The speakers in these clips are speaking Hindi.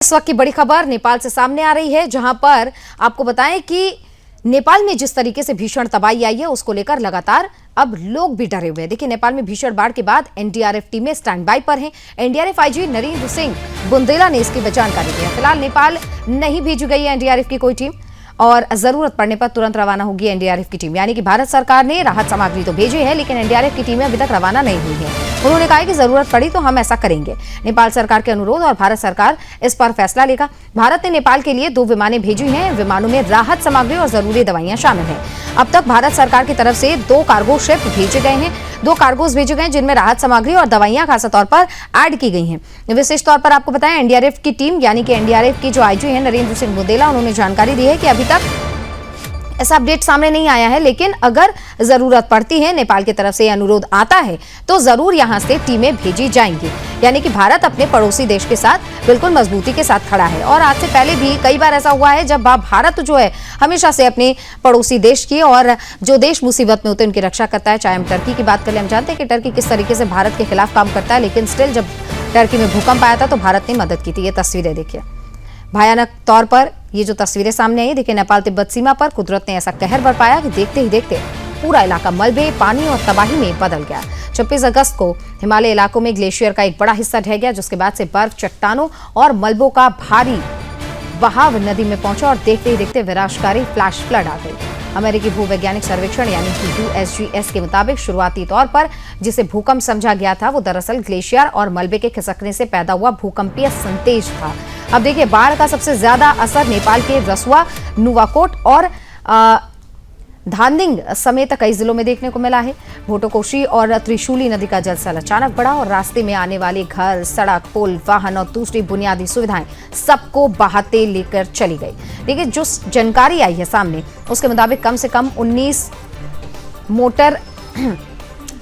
इस वक्त की बड़ी खबर नेपाल से सामने आ रही है, जहां पर आपको बताएं कि नेपाल में जिस तरीके से भीषण तबाही आई है उसको लेकर लगातार अब लोग भी डरे हुए हैं। देखिए, नेपाल में भीषण बाढ़ के बाद एनडीआरएफ टीमें स्टैंड बाय पर हैं। एनडीआरएफ आईजी नरेंद्र सिंह बुंदेला ने इसकी जानकारी दी है। फिलहाल नेपाल नहीं भेजी गई है एनडीआरएफ की कोई टीम और जरूरत पड़ने पर तुरंत रवाना होगी एनडीआरएफ की टीम। यानी कि भारत सरकार ने राहत सामग्री तो भेजी है, लेकिन एनडीआरएफ की टीमें अभी तक रवाना नहीं हुई है। उन्होंने कहा कि जरूरत पड़ी तो हम ऐसा करेंगे। नेपाल सरकार के अनुरोध और भारत सरकार इस पर फैसला लेगा। भारत ने नेपाल के लिए 2 विमानें भेजी हैं। विमानों में राहत सामग्री और जरूरी दवाइयां शामिल हैं। अब तक भारत सरकार की तरफ से 2 कार्गो शिप भेजे गए हैं। 2 कार्गोज भेजे गए जिनमें राहत सामग्री और दवाइयां खास तौर पर ऐड की गई हैं। विशेष तौर पर आपको बताएं, एनडीआरएफ की टीम यानी कि एनडीआरएफ की जो आईजी है नरेंद्र सिंह बुंदेला, उन्होंने जानकारी दी है कि अभी तक ऐसा अपडेट सामने नहीं आया है, लेकिन अगर जरूरत पड़ती है, नेपाल की तरफ से अनुरोध आता है तो जरूर यहां से टीमें भेजी जाएंगी। यानी कि भारत अपने पड़ोसी देश के साथ बिल्कुल मजबूती के साथ खड़ा है। और आज से पहले भी कई बार ऐसा हुआ है जब भारत जो है हमेशा से अपने पड़ोसी देश की और जो देश मुसीबत में होते हैं उनकी रक्षा करता है। चाहे हम टर्की की बात करें, हम जानते हैं कि टर्की किस तरीके से भारत के खिलाफ काम करता है, लेकिन स्टिल जब टर्की में भूकंप आया था तो भारत ने मदद की थी। ये तस्वीरें देखिए, भयानक तौर पर ये जो तस्वीरें सामने आई, देखिए नेपाल तिब्बत सीमा पर कुदरत ने ऐसा कहर बरपाया कि देखते ही देखते पूरा इलाका मलबे, पानी और तबाही में बदल गया। 26 अगस्त को हिमालय इलाकों में ग्लेशियर का एक बड़ा हिस्सा ढह गया, जिसके बाद से बर्फ, चट्टानों और मलबों का भारी बहाव नदी में पहुंचा और देखते ही देखते विनाशकारी फ्लैश फ्लड आ गई। अमेरिकी भूवैज्ञानिक सर्वेक्षण यानी कि USGS के मुताबिक शुरुआती तौर पर जिसे भूकंप समझा गया था वो दरअसल ग्लेशियर और मलबे के खिसकने से पैदा हुआ भूकंपीय संतेज था। अब देखिए, बाढ़ का सबसे ज्यादा असर नेपाल के रसुआ, नुवाकोट और धांदिंग समेत कई जिलों में देखने को मिला है। भोटोकोशी और त्रिशूली नदी का जलस्तर अचानक बढ़ा और रास्ते में आने वाले घर, सड़क, पुल, वाहन और दूसरी बुनियादी सुविधाएं सबको बहाते लेकर चली गई। देखिए, जो जानकारी आई है सामने उसके मुताबिक कम से कम 19 मोटर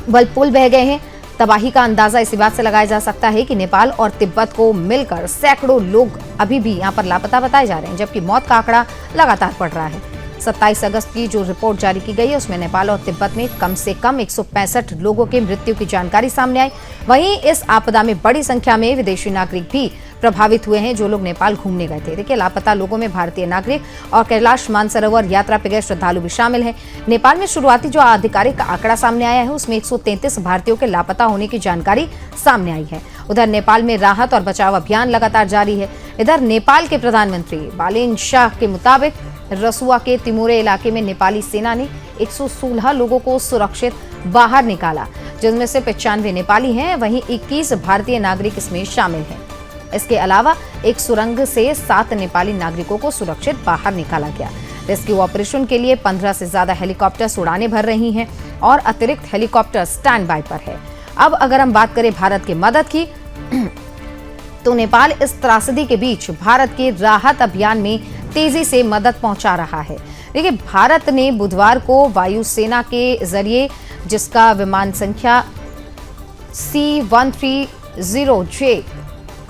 बल पुल बह गए हैं। तबाही का अंदाजा इसी बात से लगाया जा सकता है कि नेपाल और तिब्बत को मिलकर सैकड़ों लोग अभी भी यहां पर लापता बताए जा रहे हैं, जबकि मौत का आंकड़ा लगातार बढ़ रहा है। 27 अगस्त की जो रिपोर्ट जारी की गई है उसमें नेपाल और तिब्बत में कम से कम 165 लोगों की मृत्यु की जानकारी सामने आई। वहीं इस आपदा में बड़ी संख्या में विदेशी नागरिक भी प्रभावित हुए हैं, जो लोग नेपाल घूमने गए थे। देखिए, लापता लोगों में भारतीय नागरिक और कैलाश मानसरोवर यात्रा पे गए श्रद्धालु भी शामिल हैं। नेपाल में शुरुआती जो आधिकारिक आंकड़ा सामने आया है उसमें 133 भारतीयों के लापता होने की जानकारी सामने आई है। उधर नेपाल में राहत और बचाव अभियान लगातार जारी है। इधर नेपाल के प्रधानमंत्री बालेन शाह के मुताबिक रसुआ के तिमोरे इलाके में नेपाली सेना ने 116 लोगों को सुरक्षित बाहर निकाला, जिनमें से 95 नेपाली हैं, वहीं 21 भारतीय नागरिक इसमें शामिल हैं। इसके अलावा एक सुरंग से 7 नेपाली नागरिकों को सुरक्षित बाहर निकाला गया। रेस्क्यू ऑपरेशन के लिए 15 से ज्यादा हेलीकॉप्टर्स उड़ानें भर रही हैं और अतिरिक्त हेलीकॉप्टर स्टैंड बाय पर है। अब अगर हम बात करें भारत की मदद की, तो नेपाल इस त्रासदी के बीच भारत के राहत अभियान में तेजी से मदद पहुंचा रहा है। देखिए, भारत ने बुधवार को वायुसेना के जरिए, जिसका विमान संख्या C-130J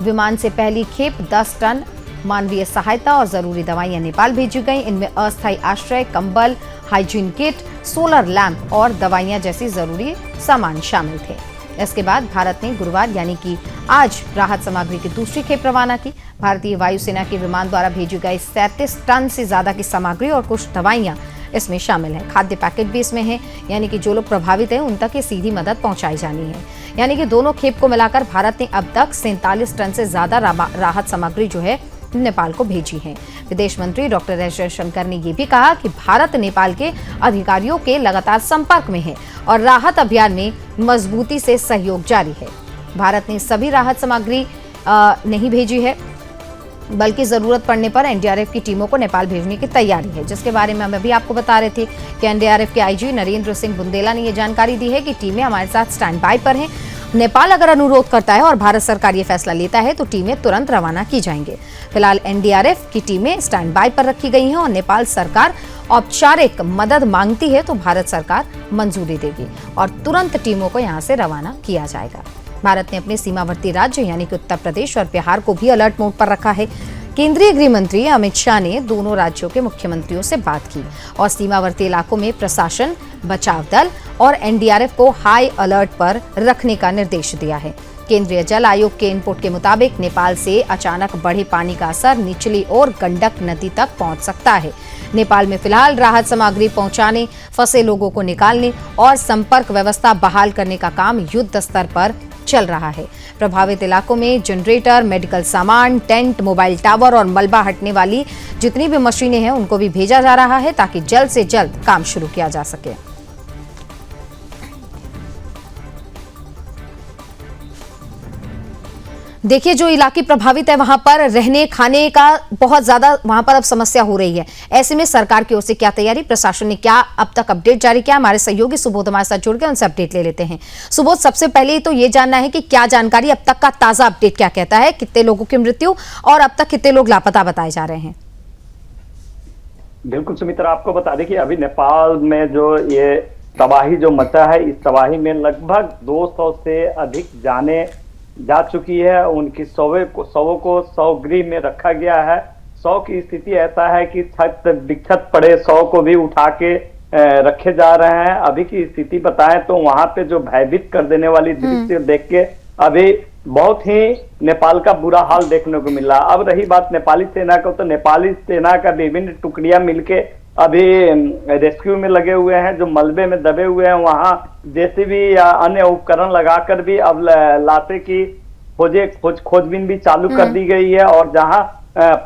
विमान से पहली खेप 10 टन मानवीय सहायता और जरूरी दवाइयां नेपाल भेजी गई। इनमें अस्थायी आश्रय, कंबल, हाइजीन किट, सोलर लैंप और दवाइयां जैसी जरूरी सामान शामिल थे। इसके बाद भारत ने गुरुवार यानी कि आज राहत सामग्री की दूसरी खेप रवाना की। भारतीय वायुसेना के विमान द्वारा भेजी गई 37 टन से ज्यादा की सामग्री और कुछ दवाइयां इसमें शामिल है। खाद्य पैकेट भी इसमें है, यानी कि जो लोग प्रभावित हैं उन तक ये सीधी मदद पहुंचाई जानी है। यानी कि दोनों खेप को मिलाकर भारत ने अब तक 47 टन से ज्यादा राहत सामग्री जो है नेपाल को भेजी है। विदेश मंत्री डॉक्टर एस जयशंकर ने यह भी कहा कि भारत नेपाल के अधिकारियों के लगातार संपर्क में है और राहत अभियान में मजबूती से सहयोग जारी है। भारत ने सभी राहत सामग्री नहीं भेजी है, बल्कि जरूरत पड़ने पर एनडीआरएफ की टीमों को नेपाल भेजने की तैयारी है, जिसके बारे में हम अभी आपको बता रहे थे कि एनडीआरएफ के आईजी नरेंद्र सिंह बुंदेला ने यह जानकारी दी है कि टीमें हमारे साथ स्टैंड बाय पर हैं। नेपाल अगर अनुरोध करता है और भारत सरकार ये फैसला लेता है तो टीमें तुरंत रवाना की जाएंगे। फिलहाल एनडीआरएफ की टीमें स्टैंड बाय पर रखी गई हैं और नेपाल सरकार औपचारिक मदद मांगती है तो भारत सरकार मंजूरी देगी और तुरंत टीमों को यहां से रवाना किया जाएगा। भारत ने अपने सीमावर्ती राज्य यानी कि उत्तर प्रदेश और बिहार को भी अलर्ट मोड पर रखा है। केंद्रीय गृह मंत्री अमित शाह ने दोनों राज्यों के मुख्यमंत्रियों से बात की और सीमावर्ती इलाकों में प्रशासन, बचाव दल और एनडीआरएफ को हाई अलर्ट पर रखने का निर्देश दिया है। केंद्रीय जल आयोग के इनपुट के मुताबिक नेपाल से अचानक बढ़े पानी का असर निचली ओर गंडक नदी तक पहुंच सकता है। नेपाल में फिलहाल राहत सामग्री पहुंचाने, फंसे लोगों को निकालने और संपर्क व्यवस्था बहाल करने का काम युद्ध स्तर पर चल रहा है। प्रभावित इलाकों में जनरेटर, मेडिकल सामान, टेंट, मोबाइल टावर और मलबा हटने वाली जितनी भी मशीनें हैं उनको भी भेजा जा रहा है ताकि जल्द से जल्द काम शुरू किया जा सके। देखिए, जो इलाके प्रभावित है वहां पर रहने खाने का बहुत ज्यादा वहां पर अब समस्या हो रही है। ऐसे में सरकार की ओर से क्या तैयारी, प्रशासन ने क्या अब तक अपडेट जारी किया? हमारे सहयोगी सुबोध हमारे साथ जुड़ गए, उनसे अपडेट ले लेते हैं। सुबोध, सबसे पहले तो ये जानना है कि क्या जानकारी अब तक का ताजा अपडेट क्या कहता है, कितने लोगों की मृत्यु और अब तक कितने लोग लापता बताए जा रहे हैं? बिल्कुल सुमित्रा, आपको बता दें कि अभी नेपाल में जो ये तबाही जो मचा है, इस तबाही में लगभग 200 से अधिक जाने जा चुकी है। उनकी शवों को शवगृह में रखा गया है। शव की स्थिति ऐसा है कि छत विक्षत पड़े शव को भी उठा के रखे जा रहे हैं। अभी की स्थिति बताएं तो वहां पे जो भयभीत कर देने वाली दृश्य देख के अभी बहुत ही नेपाल का बुरा हाल देखने को मिला। अब रही बात नेपाली सेना को, तो नेपाली सेना का विभिन्न टुकड़ियां मिलके अभी रेस्क्यू में लगे हुए हैं। जो मलबे में दबे हुए हैं वहां जेसीबी या अन्य उपकरण लगाकर भी अब लाशें की खोजबीन भी चालू कर दी गई है। और जहां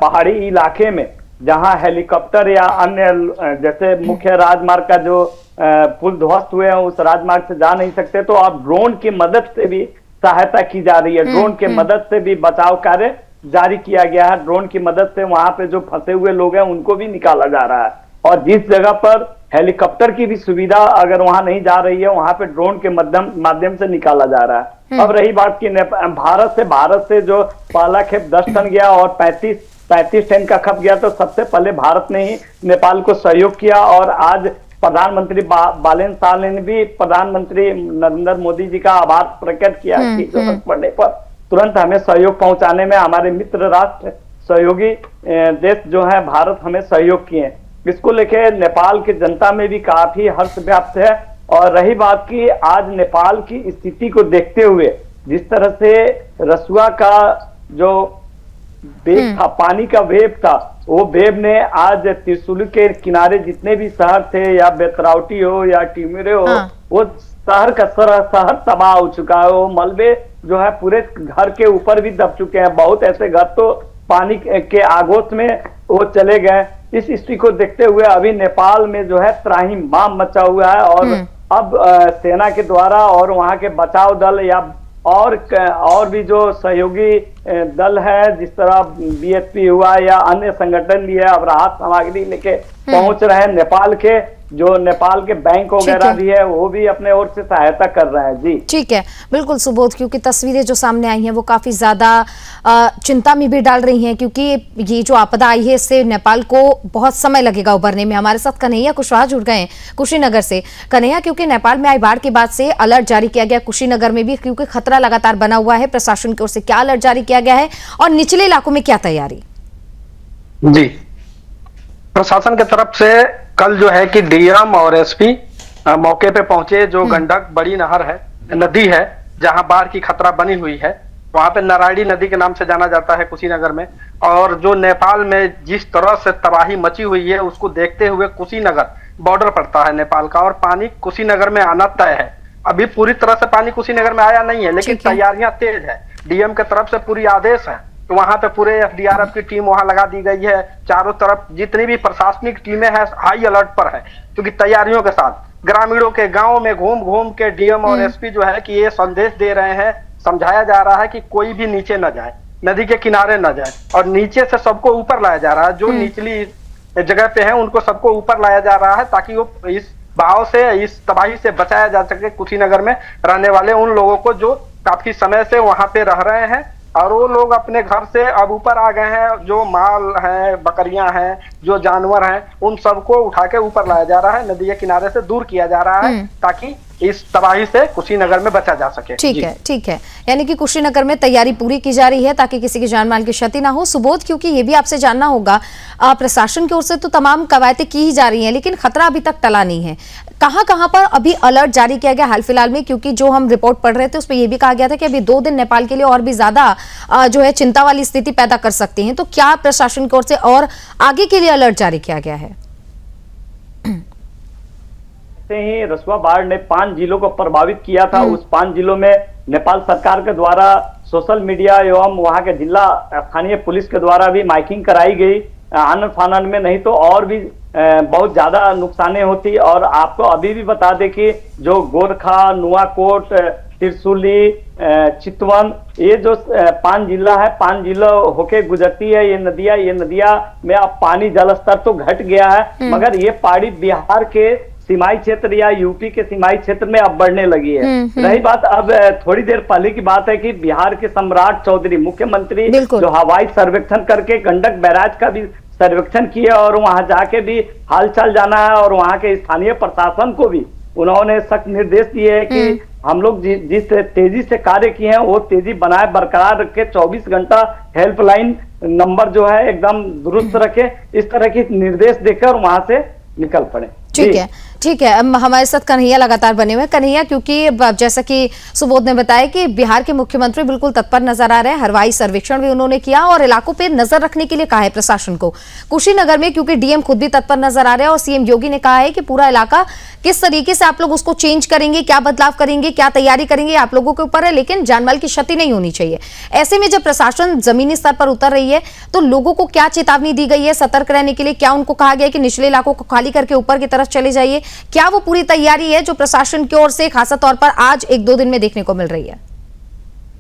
पहाड़ी इलाके में जहां हेलीकॉप्टर या अन्य जैसे मुख्य राजमार्ग का जो पुल ध्वस्त हुए हैं उस राजमार्ग से जा नहीं सकते, तो अब ड्रोन की मदद से भी सहायता की जा रही है। ड्रोन की मदद से भी बचाव कार्य जारी किया गया है। ड्रोन की मदद से वहां पे जो फंसे हुए लोग हैं उनको भी निकाला जा रहा है। और जिस जगह पर हेलीकॉप्टर की भी सुविधा अगर वहां नहीं जा रही है, वहां पे ड्रोन के माध्यम से निकाला जा रहा है। अब रही बात की भारत से जो पहला खेप 10 टन गया और 35 टन का खप गया, तो सबसे पहले भारत ने ही नेपाल को सहयोग किया। और आज प्रधानमंत्री बालेन शाह ने भी प्रधानमंत्री नरेंद्र मोदी जी का आभार प्रकट किया कि जरूरत पड़ने पर तुरंत हमें सहयोग पहुंचाने में हमारे मित्र राष्ट्र सहयोगी देश जो है भारत हमें सहयोग किए। इसको लेके नेपाल की जनता में भी काफी हर्ष व्याप्त है। और रही बात की आज नेपाल की स्थिति को देखते हुए जिस तरह से रसुआ का जो वेग था, पानी का वेव था, वो वेव ने आज त्रिशूली के किनारे जितने भी शहर थे, या बेतरावटी हो या टिमरे हो, वो शहर का शहर तबाह हो चुका है। वो मलबे जो है पूरे घर के ऊपर भी दब चुके हैं। बहुत ऐसे घर तो पानी के आगोश में वो चले गए। इस स्थिति को देखते हुए अभी नेपाल में जो है त्राहिमाम मचा हुआ है। और अब सेना के द्वारा और वहां के बचाव दल या और भी जो सहयोगी दल है, जिस तरह बीएसपी हुआ या अन्य संगठन भी है, अब राहत सामग्री लेके पहुंच रहे हैं। नेपाल के बैंक वगैरह भी है, वो भी अपने ओर से सहायता कर रहे हैं। जी ठीक है, बिल्कुल सुबोध, क्योंकि तस्वीरें जो सामने आई हैं वो काफी ज्यादा चिंता में भी डाल रही हैं, क्योंकि ये जो आपदा आई है इससे नेपाल को बहुत समय लगेगा उभरने में। हमारे साथ कन्हैया कुशवाहा जुड़ गए हैं कुशीनगर से। कन्हैया, क्योंकि नेपाल में आई बाढ़ के बाद से अलर्ट जारी किया गया कुशीनगर में भी, क्योंकि खतरा लगातार बना हुआ है, प्रशासन की ओर से क्या अलर्ट जारी किया गया है और निचले इलाकों में क्या तैयारी? जी, प्रशासन की तरफ से कल जो है कि डीएम और एसपी मौके पे पहुंचे। जो गंडक बड़ी नदी है जहां बाढ़ की खतरा बनी हुई है, वहां पे नारायणी नदी के नाम से जाना जाता है कुशीनगर में। और जो नेपाल में जिस तरह से तबाही मची हुई है उसको देखते हुए कुशीनगर बॉर्डर पड़ता है नेपाल का, और पानी कुशीनगर में आना तय है। अभी पूरी तरह से पानी कुशीनगर में आया नहीं है, लेकिन तैयारियां तेज है। डीएम के तरफ से पूरी आदेश है, तो वहां पे पूरे एफडीआरएफ की टीम वहां लगा दी गई है। चारों तरफ जितनी भी प्रशासनिक टीमें हैं हाई अलर्ट पर है, क्योंकि तैयारियों के साथ ग्रामीणों के गांव में घूम घूम के डीएम और एसपी जो है कि ये संदेश दे रहे हैं, समझाया जा रहा है कि कोई भी नीचे न जाए, नदी के किनारे न जाए, और नीचे से सबको ऊपर लाया जा रहा है। जो निचली जगह पे है उनको सबको ऊपर लाया जा रहा है, ताकि वो इस बहाव से, इस तबाही से बचाया जा सके कुशीनगर में रहने वाले उन लोगों को जो काफी समय से वहां पे रह रहे हैं। और वो लोग अपने घर से अब ऊपर आ गए हैं। जो माल है, बकरियां हैं, जो जानवर हैं, उन सबको उठा के ऊपर लाया जा रहा है, नदी के किनारे से दूर किया जा रहा है, ताकि इस तबाही से कुशीनगर में बचा जा सके। ठीक है, यानी कि कुशीनगर में तैयारी पूरी की जा रही है ताकि किसी की जान माल की क्षति ना हो। सुबोध, क्योंकि ये भी आपसे जानना होगा, प्रशासन की ओर से तो तमाम कवायदें की ही जा रही हैं, लेकिन खतरा अभी तक टला नहीं है। कहां कहां पर अभी अलर्ट जारी किया गया हाल फिलहाल में, क्योंकि जो हम रिपोर्ट पढ़ रहे थे उसमें यह भी कहा गया था कि अभी 2 दिन नेपाल के लिए और भी ज्यादा जो है चिंता वाली स्थिति पैदा कर सकती हैं। तो क्या प्रशासन की ओर से और आगे के लिए अलर्ट जारी किया गया है? ही रसुआ बाढ़ ने 5 जिलों को प्रभावित किया था। उस 5 जिलों में नेपाल सरकार के द्वारा सोशल मीडिया एवं वहां के जिला स्थानीय पुलिस के द्वारा भी माइकिंग कराई गई। आनन फानन में नहीं तो और भी बहुत ज्यादा नुकसाने होती। और आपको अभी भी बता दें कि जो गोरखा, नुआकोट, त्रिशूली, चितवन, ये जो 5 जिला है, 5 जिलों होके गुजरती है ये नदियां में अब पानी जल स्तर तो घट गया है, मगर ये पहाड़ी बिहार के सीमाई क्षेत्र या यूपी के सीमाई क्षेत्र में अब बढ़ने लगी है। रही बात, अब थोड़ी देर पहले की बात है कि बिहार के सम्राट चौधरी मुख्यमंत्री जो हवाई सर्वेक्षण करके गंडक बैराज का भी सर्वेक्षण किया और वहां जाके भी हालचाल जाना है। और वहां के स्थानीय प्रशासन को भी उन्होंने सख्त निर्देश दिए है कि हम लोग जिस तेजी से कार्य किए हैं वो तेजी बनाए बरकरार रखे, 24 घंटा हेल्पलाइन नंबर जो है एकदम दुरुस्त रखे, इस तरह के निर्देश देकर वहां से निकल पड़े। ठीक है, ठीक है। हमारे साथ कन्हैया लगातार बने हुए। कन्हैया, क्योंकि जैसा कि सुबोध ने बताया कि बिहार के मुख्यमंत्री बिल्कुल तत्पर नजर आ रहे हैं, हवाई सर्वेक्षण भी उन्होंने किया और इलाकों पे नजर रखने के लिए कहा है प्रशासन को। कुशीनगर में क्योंकि डीएम खुद भी तत्पर नजर आ रहे हैं और सीएम योगी ने कहा है कि पूरा इलाका किस तरीके से आप लोग उसको चेंज करेंगे, क्या बदलाव करेंगे, क्या तैयारी करेंगे, आप लोगों के ऊपर है, लेकिन जानमाल की क्षति नहीं होनी चाहिए। ऐसे में जब प्रशासन जमीनी स्तर पर उतर रही है तो लोगों को क्या चेतावनी दी गई है सतर्क रहने के लिए? क्या उनको कहा गया है कि निचले इलाकों को खाली करके ऊपर की तरफ चले जाइए? क्या वो पूरी तैयारी है जो प्रशासन की ओर से खासा तौर पर आज 1-2 दिन में देखने को मिल रही है?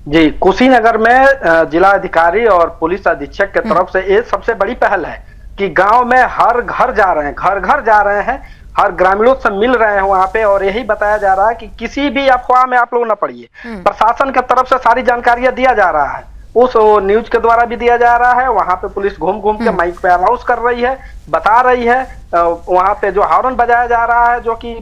जी, कुशीनगर में जिला अधिकारी और पुलिस अधीक्षक की तरफ से ये सबसे बड़ी पहल है कि गांव में हर घर जा रहे हैं, घर घर जा रहे हैं, हर ग्रामीणों से मिल रहे हैं वहां पे, और यही बताया जा रहा है कि किसी भी अफवाह में आप लोग न पड़िए। प्रशासन की तरफ से सारी जानकारियां दिया जा रहा है, उस न्यूज के द्वारा भी दिया जा रहा है। वहां पे पुलिस घूम घूम के माइक पे अनाउंस कर रही है, बता रही है। वहां पे जो हॉर्न बजाया जा रहा है, जो कि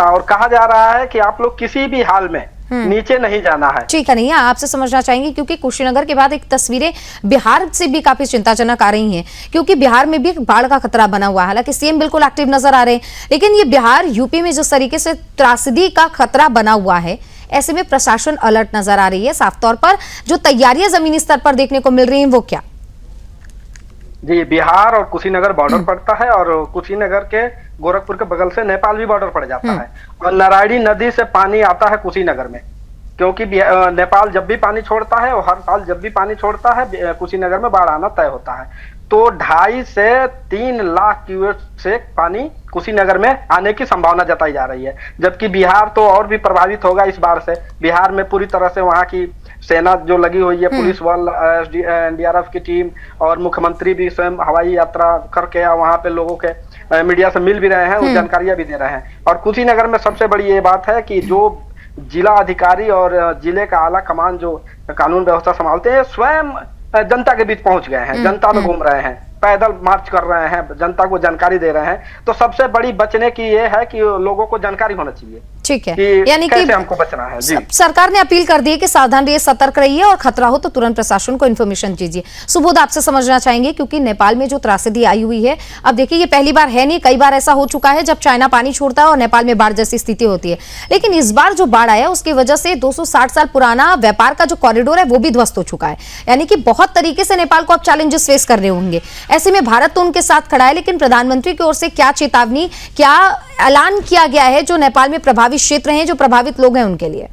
और कहा जा रहा है कि आप लोग किसी भी हाल में नीचे नहीं जाना है। ठीक है, नहीं आपसे समझना चाहेंगे क्योंकि कुशीनगर के बाद एक तस्वीरें बिहार से भी काफी चिंताजनक आ रही हैं, क्योंकि बिहार में भी बाढ़ का खतरा बना हुआ है। हालांकि सीएम बिल्कुल एक्टिव नजर आ रहे हैं, लेकिन ये बिहार यूपी में जिस तरीके से त्रासदी का खतरा बना हुआ है, ऐसे में प्रशासन अलर्ट नजर आ रही है। साफ तौर पर जो तैयारियां जमीनी स्तर पर देखने को मिल रही हैं वो क्या? जी, बिहार और कुशीनगर बॉर्डर पड़ता है और कुशीनगर के गोरखपुर के बगल से नेपाल भी बॉर्डर पड़ जाता है और नारायणी नदी से पानी आता है कुशीनगर में, क्योंकि नेपाल जब भी पानी छोड़ता है और हर साल जब भी पानी छोड़ता है कुशीनगर में बाढ़ आना तय होता है। तो 2.5 से 3 लाख क्यूसेक से पानी कुशीनगर में आने की संभावना जताई जा रही है, जबकि बिहार तो और भी प्रभावित होगा इस बार से। बिहार में पूरी तरह से वहां की सेना जो लगी हुई है, पुलिस बल, एनडीआरएफ की टीम और मुख्यमंत्री भी स्वयं हवाई यात्रा करके वहां पे लोगों के मीडिया से मिल भी रहे हैं, उस जानकारियां भी दे रहे हैं। और कुशीनगर में सबसे बड़ी ये बात है कि जो जिला अधिकारी और जिले का आला कमान जो कानून व्यवस्था संभालते हैं स्वयं जनता के बीच पहुंच गए हैं, जनता में घूम रहे हैं, पैदल मार्च कर रहे हैं, जनता को जानकारी दे रहे हैं। तो सबसे बड़ी बचने की ये है कि लोगों को जानकारी होना चाहिए। ठीक है, कि यानी कि हमको बचना है। जी, सरकार ने अपील कर दी है कि सावधान रहिए, सतर्क रहिए और खतरा हो तो तुरंत प्रशासन को इन्फॉर्मेशन दीजिए। सुबोध, आपसे समझना चाहेंगे क्योंकि नेपाल में जो त्रासदी आई हुई है, अब देखिए ये पहली बार है नहीं, कई बार ऐसा हो चुका है जब चाइना पानी छोड़ता है और नेपाल में बाढ़ जैसी स्थिति होती है। लेकिन इस बार जो बाढ़ आया उसकी वजह से 260 साल पुराना व्यापार का जो कॉरिडोर है वो भी ध्वस्त हो चुका है। यानी कि बहुत तरीके से नेपाल को अब चैलेंजेस फेस करने होंगे। ऐसे में भारत तो उनके साथ खड़ा है, लेकिन प्रधानमंत्री की ओर से क्या चेतावनी, क्या ऐलान किया गया है जो नेपाल में प्रभावित क्षेत्र हैं, जो प्रभावित लोग हैं उनके लिए?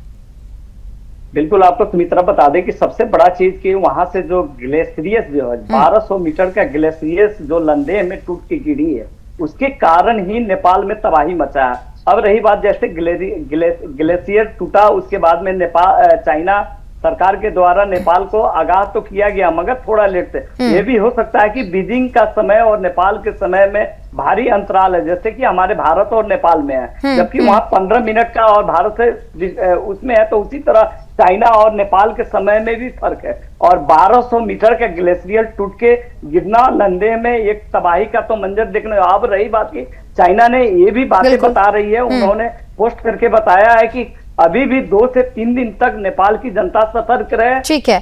बिल्कुल, आपको सुमित्रा बता दें कि सबसे बड़ा चीज कि वहां से जो ग्लेशियस जो है 1200 मीटर का ग्लेशियस जो लंदे में टूट के गिरी है, उसके कारण ही नेपाल में तबाही मचा है। अब रही बात, जैसे ग्लेशियर टूटा उसके बाद में नेपाल चाइना सरकार के द्वारा नेपाल को आगाह तो किया गया, मगर थोड़ा लेट से। ये भी हो सकता है कि बीजिंग का समय और नेपाल के समय में भारी अंतराल है, जैसे कि हमारे भारत और नेपाल में है, जबकि वहां 15 मिनट का और भारत से उसमें है। तो उसी तरह चाइना और नेपाल के समय में भी फर्क है। और 1200 मीटर का ग्लेशियर टूट के गिरना लंदे में एक तबाही का तो मंजर देखने। अब रही बात की चाइना ने ये भी बातें बता रही है, उन्होंने पोस्ट करके बताया है कि अभी भी 2 से 3 दिन तक नेपाल की जनता सतर्क रहे। ठीक है।